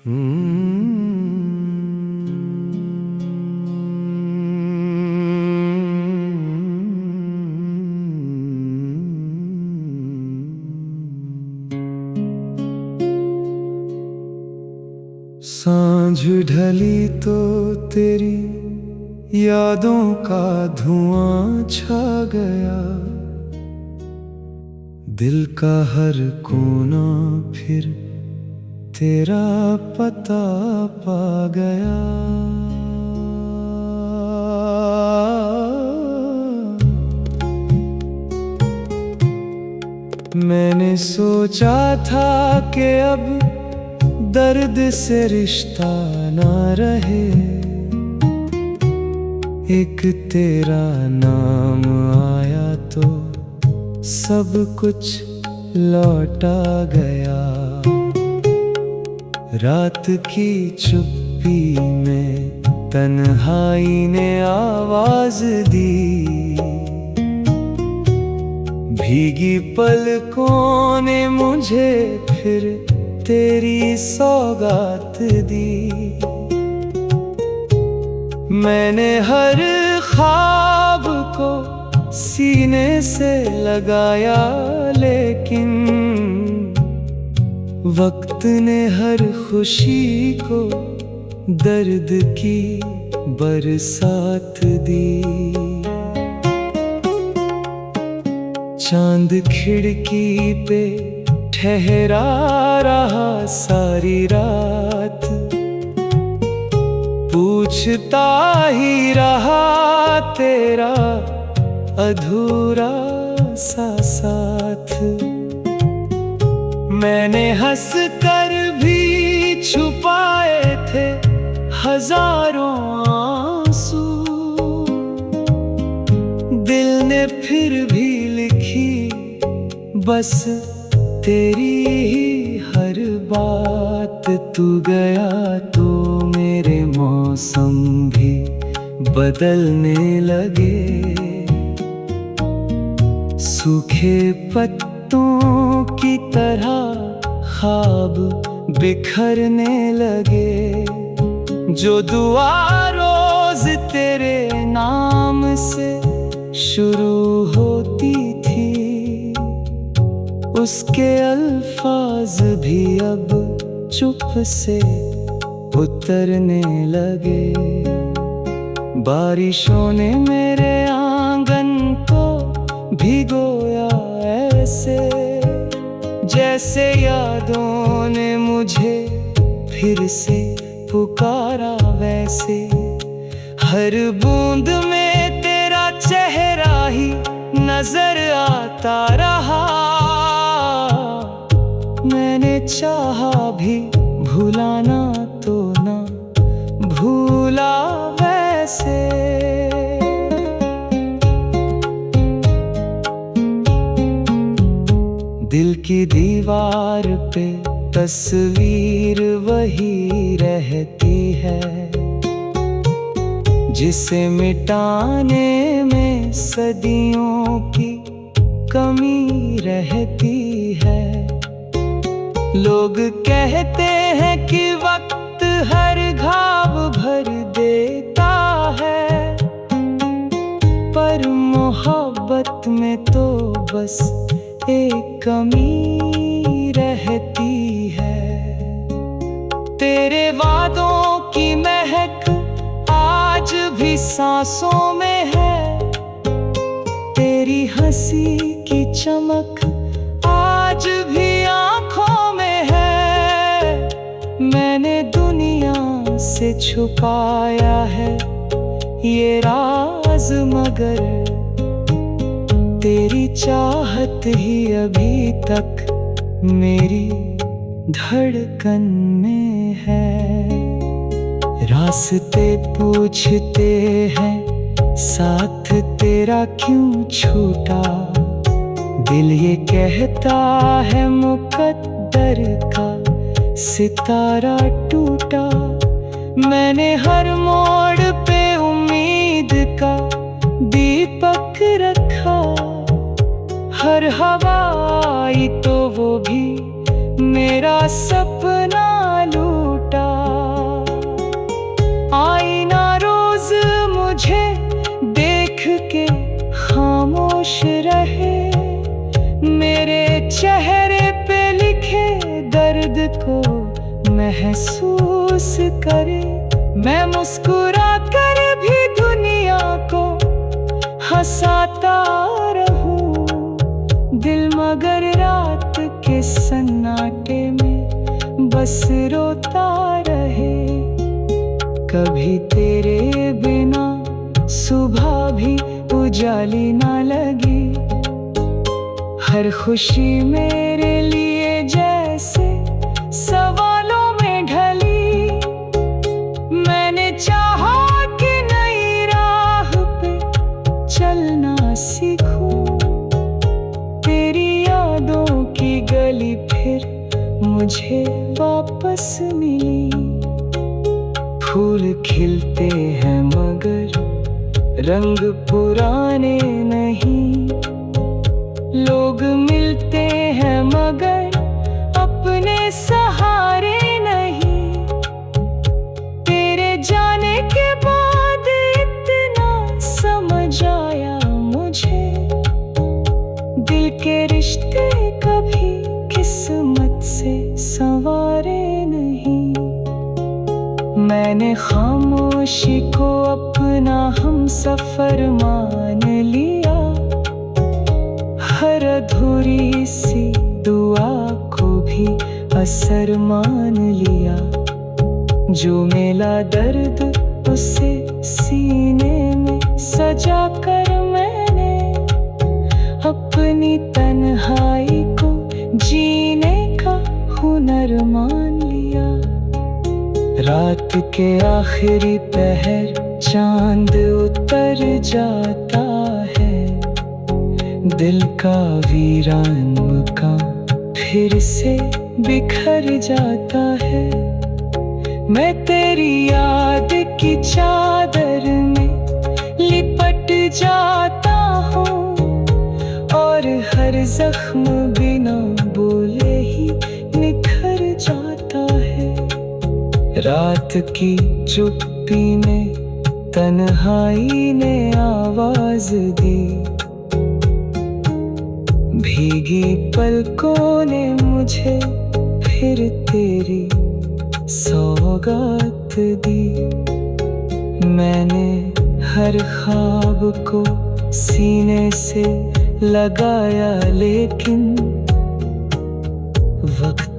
सांझ ढली तो तेरी यादों का धुआं छा गया, दिल का हर कोना फिर तेरा पता पा गया। मैंने सोचा था कि अब दर्द से रिश्ता ना रहे, एक तेरा नाम आया तो सब कुछ लौटा गया। रात की चुप्पी में तन्हाई ने आवाज दी, भीगी पलकों ने मुझे फिर तेरी सौगात दी। मैंने हर ख्वाब को सीने से लगाया, लेकिन वक्त ने हर खुशी को दर्द की बरसात दी। चांद खिड़की पे ठहरा रहा सारी रात, पूछता ही रहा तेरा अधूरा सा साथ। मैंने हंस कर भी छुपाए थे हजारों आंसू, दिल ने फिर भी लिखी बस तेरी ही हर बात। तू गया तो मेरे मौसम भी बदलने लगे, सूखे पत्तों की तरह ख्वाब बिखरने लगे। जो दुआ रोज तेरे नाम से शुरू होती थी, उसके अल्फाज भी अब चुप से उतरने लगे। बारिशों ने मेरे आंगन को भिगोया ऐसे, जैसे यादों ने मुझे फिर से पुकारा वैसे। हर बूंद में तेरा चेहरा ही नजर आता रहा, मैंने चाहा भी भुलाना तो ना भूला वैसे। दिल की दीवार पे तस्वीर वही रहती है, जिसे मिटाने में सदियों की कमी रहती है। लोग कहते हैं कि वक्त हर घाव भर देता है, पर मोहब्बत में तो बस एक कमी रहती है। तेरे वादों की महक आज भी सांसों में है, तेरी हंसी की चमक आज भी आंखों में है। मैंने दुनिया से छुपाया है ये राज, मगर तेरी चाहत ही अभी तक मेरी धड़कन में है। रास्ते पूछते हैं साथ तेरा क्यों छूटा, दिल ये कहता है मुकद्दर का सितारा टूटा। मैंने हर मोड़ पे उम्मीद का दीपक रखा, हर हवा आई तो वो भी मेरा सपना लूटा। खामोश रहे, मेरे चेहरे पे लिखे दर्द को महसूस करे। मैं मुस्कुरा कर भी दुनिया को हंसाता रहूं, दिल मगर रात के सन्नाटे में बस रोता रहे। कभी तेरे बिना सुबह भी उजाली ना लगी, हर खुशी मेरे लिए जैसे सवालों में ढली। मैंने चाहा कि नई राह पे चलना सीखूं, तेरी यादों की गली फिर मुझे वापस मिली। फूल खिलते हैं मगर रंग पुराने नहीं, लोग मिलते हैं मगर अपने सहारे नहीं। तेरे जाने के बाद इतना समझ आया मुझे, दिल के रिश्ते कभी किस्मत से संवारे नहीं। मैंने खामोशी को अपना हमसफर मान लिया, हर अधूरी सी दुआ को भी असर मान लिया। जो मेला दर्द उसे सीने में सजा कर मैंने अपनी तन्हाई को जीने का हुनर मान लिया। रात के आखिरी पहर चांद उतर जाता है, दिल का वीरान मकान फिर से बिखर जाता है। मैं तेरी याद की चादर में लिपट जाता हूँ, और हर जख्म बिना बोले ही निखर जाता है। रात की चुप्पी में तन्हाई ने आवाज दी, भीगी पलकों ने मुझे फिर तेरी सौगात दी। मैंने हर ख्वाब को सीने से लगाया, लेकिन वक्त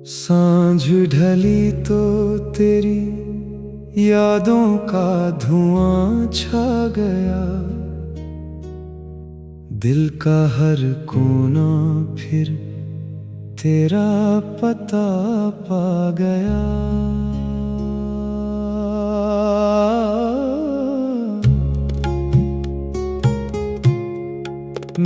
सांझ ढली तो तेरी यादों का धुआं छा गया, दिल का हर कोना फिर तेरा पता पा गया।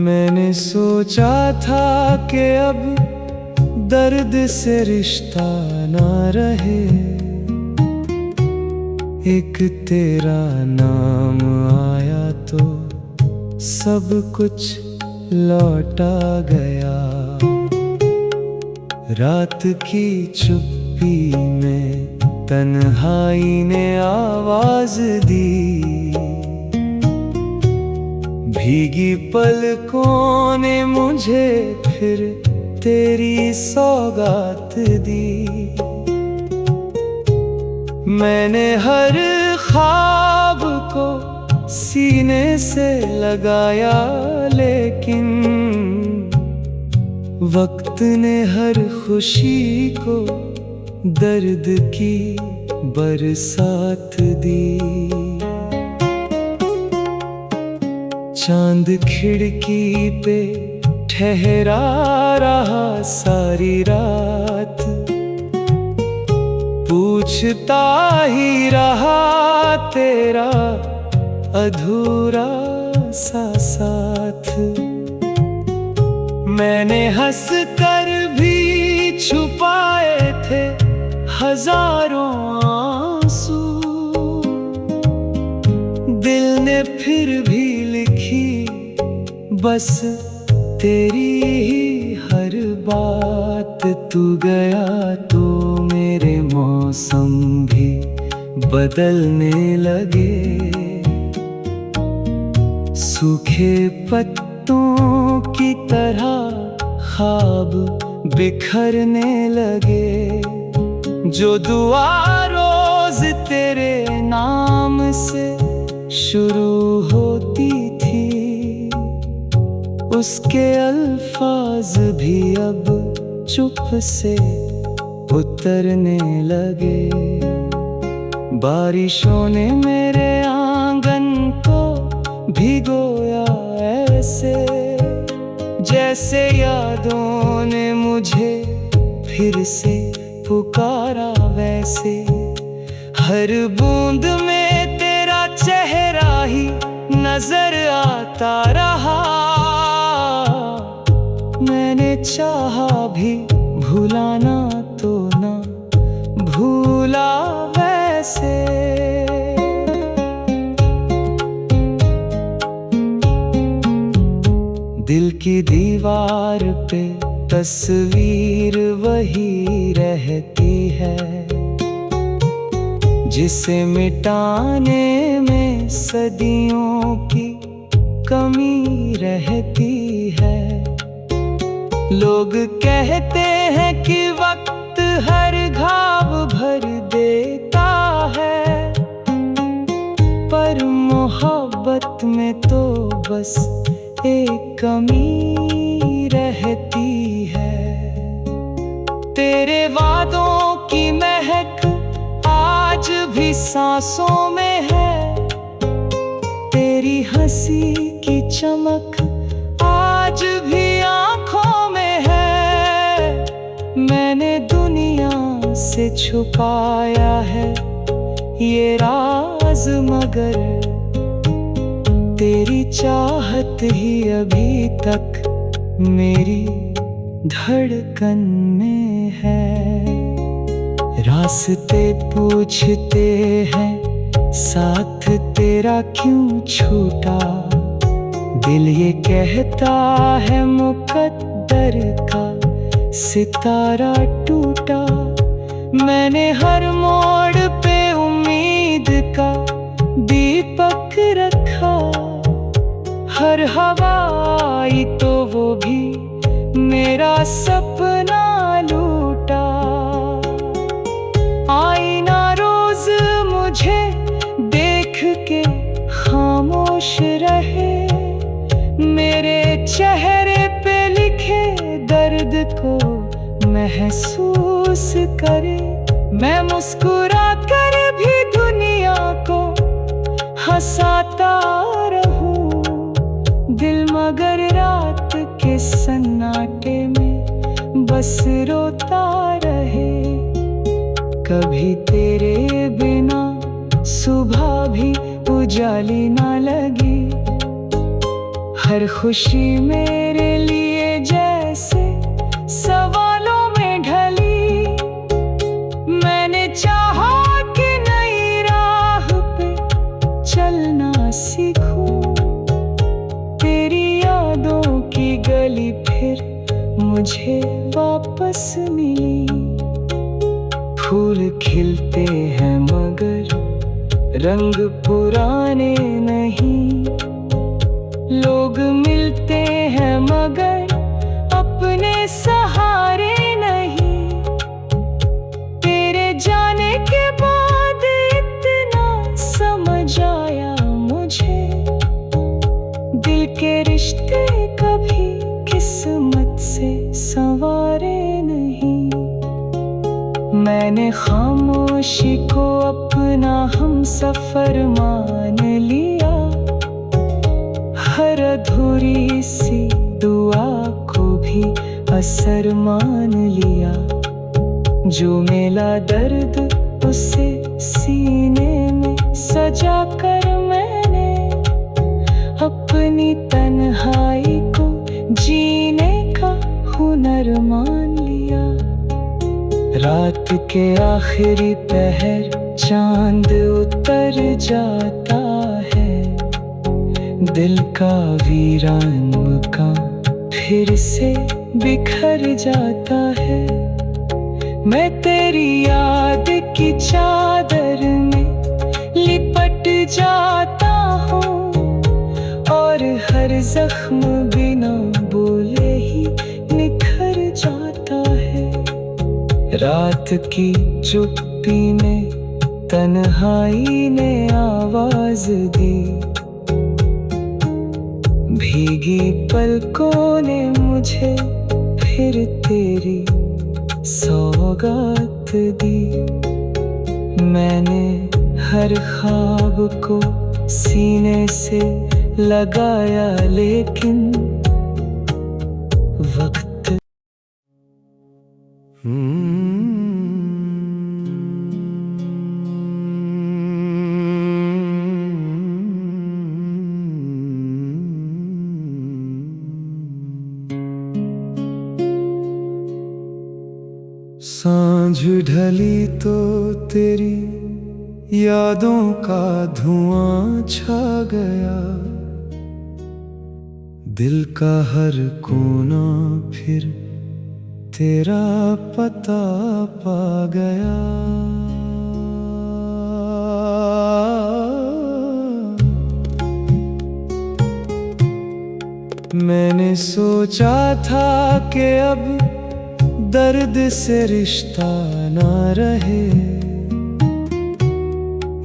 मैंने सोचा था कि अब दर्द से रिश्ता ना रहे, एक तेरा नाम आया तो सब कुछ लौटा गया। रात की चुप्पी में तन्हाई ने आवाज दी, भीगी पलकों ने मुझे फिर तेरी सौगात दी। मैंने हर ख्वाब को सीने से लगाया, लेकिन वक्त ने हर खुशी को दर्द की बरसात दी। चांद खिड़की पे ठहरा रहा सारी रात, पूछता ही रहा तेरा अधूरा सा साथ। मैंने हंस कर भी छुपाए थे हजारों आंसू, दिल ने फिर भी बस तेरी ही हर बात, तू गया तो मेरे मौसम भी बदलने लगे। सूखे पत्तों की तरह ख्वाब बिखरने लगे। जो दुआ रोज तेरे नाम से शुरू होती थी, उसके अल्फाज भी अब चुप से उतरने लगे। बारिशों ने मेरे आंगन को भिगोया ऐसे, जैसे यादों ने मुझे फिर से पुकारा वैसे। हर बूंद में तेरा चेहरा ही नजर आता रहा। मैंने चाहा भी भुलाना तो ना भूला वैसे। दिल की दीवार पे तस्वीर वही रहती है, जिसे मिटाने में सदियों की कमी रहती है। लोग कहते हैं कि वक्त हर घाव भर देता है, पर मोहब्बत में तो बस एक कमी रहती है। तेरे वादों की महक आज भी सांसों में है, तेरी हंसी की चमक आज भी आंखों में है। मैंने दुनिया से छुपाया है ये राज, मगर तेरी चाहत ही अभी तक मेरी धड़कन में है। रास्ते पूछते हैं साथ तेरा क्यों छूटा, दिल ये कहता है मुकद्दर का सितारा टूटा। मैंने हर मोड़ पे उम्मीद का दीपक रखा, हर हवा आई तो वो भी मेरा सपना लूटा। आईना रोज मुझे देख के खामोश रहे, मेरे चेहरे पे लिखे दर्द को महसूस करे। मैं मुस्कुरा कर भी दुनिया को हंसाता रहूं, दिल मगर रात के सन्नाटे में बस रोता रहे। कभी तेरे बिना सुबह भी उजाली ना लगी, हर खुशी मेरे लिए जैसे सवालों में ढली। मैंने चाहा कि नई राह पे चलना सीखूं, तेरी यादों की गली फिर मुझे वापस मिली। फूल खिलते हैं मगर रंग पुराने नहीं, लोग मिलते हैं मगर अपने सहारे नहीं। तेरे जाने के बाद इतना समझ आया मुझे, दिल के रिश्ते कभी किस्मत से संवारे नहीं। मैंने खामोशी को अपना हमसफर मान लिया, हर अधूरी सी दुआ को भी असर मान लिया। जो मेला दर्द उसे सीने में सजा कर मैंने अपनी तन्हाई को जीने का हुनर मान लिया। रात के आखिरी पहर चांद उतर जाता है, दिल का वीरान मकान फिर से बिखर जाता है। मैं तेरी याद की चादर में लिपट जाता हूँ और हर जख्म बिना बोले ही निखर जाता है। रात की चुप्पी में तन्हाई ने आवाज दी, भीगी पलकों ने मुझे फिर तेरी सौगात दी। मैंने हर ख्वाब को सीने से लगाया लेकिन वक्त सांझ ढली तो तेरी यादों का धुआं छा गया, दिल का हर कोना फिर तेरा पता पा गया। मैंने सोचा था कि अब दर्द से रिश्ता ना रहे,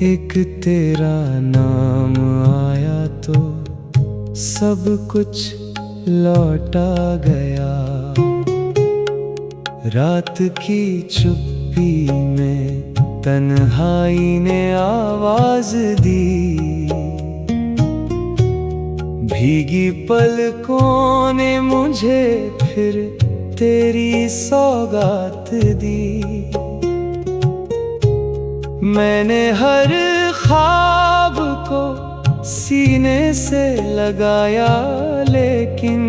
एक तेरा नाम आया तो सब कुछ लौटा गया। रात की चुप्पी में तन्हाई ने आवाज दी, भीगी पलकों ने मुझे फिर तेरी सौगात दी। मैंने हर ख्वाब को सीने से लगाया लेकिन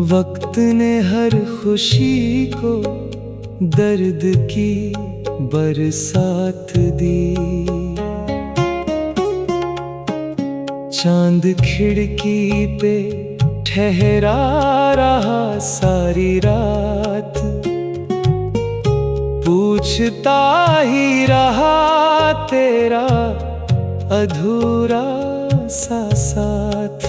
वक्त ने हर खुशी को दर्द की बरसात दी। चांद खिड़की पे ठहरा रहा सारी रात, पूछता ही रहा तेरा अधूरा सा साथ।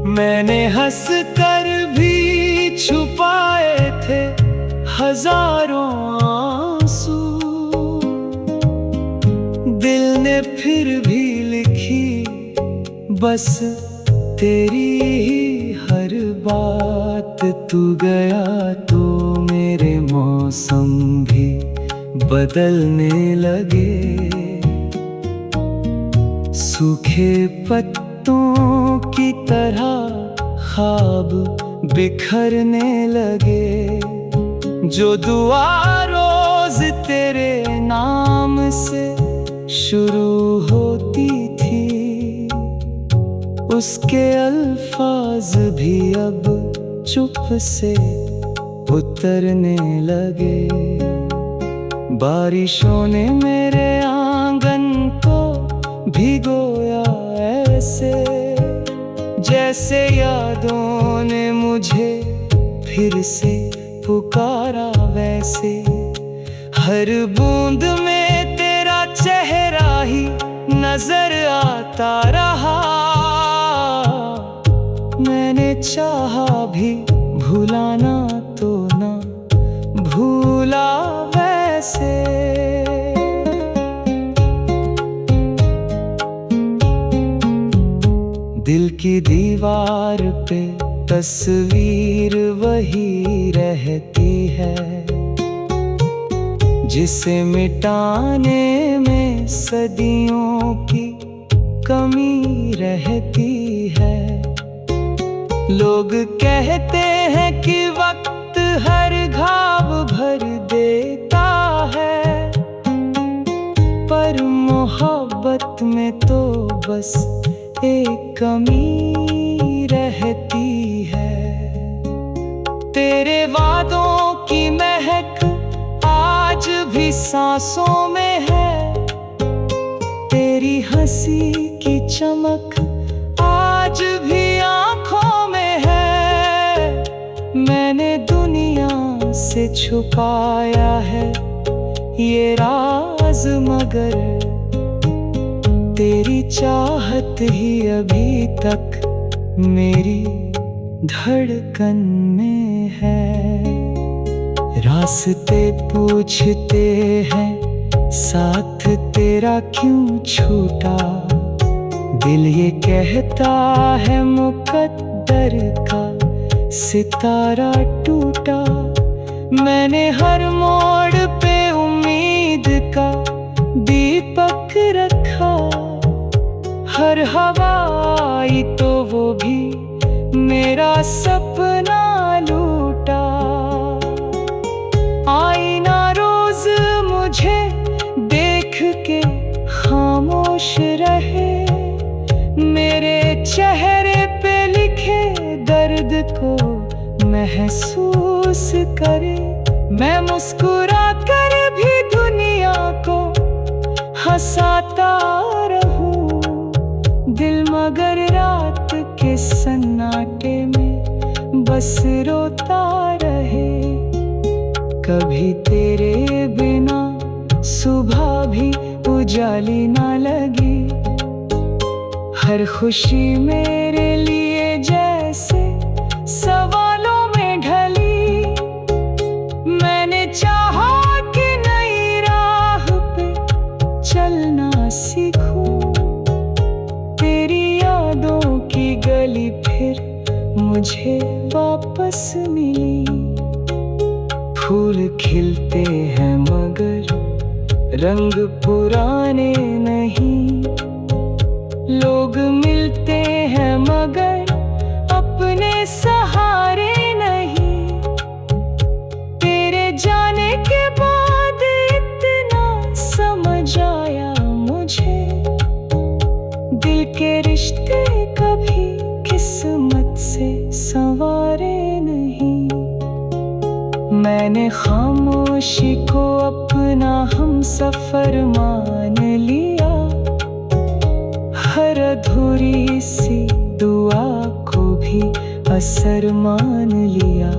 मैंने हंस कर भी छुपाए थे हजारों आंसू, दिल ने फिर भी लिखी बस तेरी ही हर बात। तू गया तो मेरे मौसम भी बदलने लगे, सूखे पत्तों की तरह ख्वाब बिखरने लगे। जो दुआ रोज तेरे नाम से शुरू होती थी, उसके अल्फाज भी अब चुप से उतरने लगे। बारिशों ने मेरे आंगन को भिगोया ऐसे, जैसे यादों ने मुझे फिर से पुकारा वैसे। हर बूंद में तेरा चेहरा ही नजर आता रहा, मैंने चाहा भी भुलाना तो ना भूला वैसे। दिल की दीवार पे तस्वीर वही रहती है, जिसे मिटाने में सदियों की कमी रहती है। लोग कहते हैं कि वक्त हर घाव भर देता है, पर मोहब्बत में तो बस एक कमी रहती है। तेरे वादों की महक आज भी सांसों में है, तेरी हंसी चमक आज भी आँखों में है। मैंने दुनिया से छुपाया है ये राज, मगर तेरी चाहत ही अभी तक मेरी धड़कन में है। रास्ते पूछते हैं साथ तेरा क्यों छूटा, दिल ये कहता है मुकद्दर का सितारा टूटा। मैंने हर मोड़ पे उम्मीद का दीपक रखा, हर हवा आई तो वो भी मेरा सपना लूटा। आईना रोज मुझे देख के खामोश रहे, मेरे चेहरे पे लिखे दर्द को महसूस करे। मैं मुस्कुरा कर भी दुनिया को हंसाता रहूं, दिल मगर रात के सन्नाटे में बस रोता रहे। कभी तेरे बिना सुबह भी उजाली ना लगी, हर खुशी मेरे लिए जैसे सवालों में ढली। मैंने चाहा कि नई राह पे चलना सीखूं, तेरी यादों की गली फिर मुझे वापस मिली। फूल खिलते हैं मगर रंग पुराने नहीं, लोग मिलते हैं मगर अपने सहारे नहीं। तेरे जाने के बाद इतना समझ आया मुझे, दिल के रिश्ते कभी किस्मत से संवारे नहीं। मैंने खामोशी को अपना हमसफर मान लिया, हर अधूरी सी दुआ को भी असर मान लिया।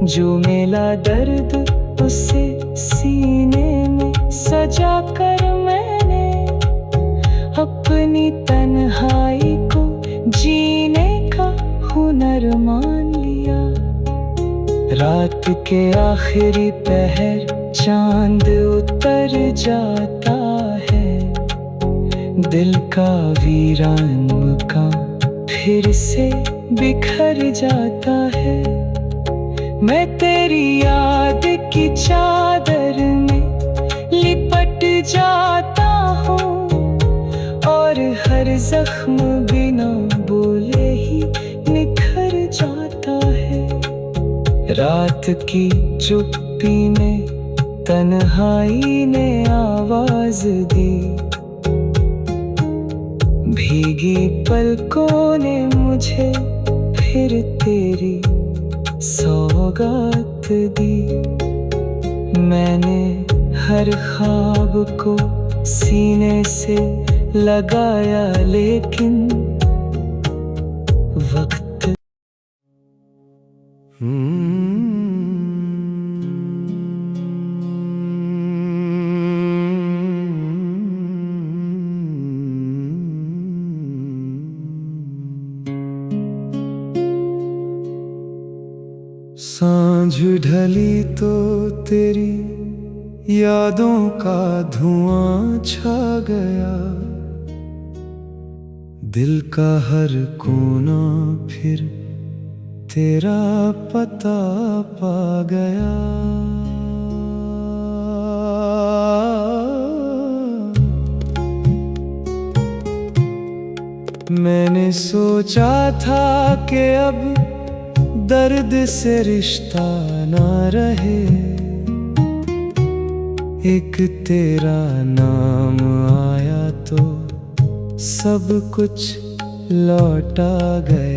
जो मेला दर्द उसे सीने में सजा कर मैंने अपनी तन्हाई को जीने का हुनर मान लिया। रात के आखिरी पहर चांद उतर जाता है, दिल का वीरान मकान फिर से बिखर जाता है। मैं तेरी याद की चादर में लिपट जाता हूँ, और हर जख्म बिना बोले ही निखर जाता है। रात की चुप्पी में तन्हाई ने आवाज दी, भीगी पलकों ने मुझे फिर तेरी सौगात दी। मैंने हर ख्वाब को सीने से लगाया, लेकिन वक्त सांझ ढली तो तेरी यादों का धुआं छा गया, दिल का हर कोना फिर तेरा पता पा गया। मैंने सोचा था कि अब दर्द से रिश्ता ना रहे, एक तेरा नाम आया तो सब कुछ लौटा गया।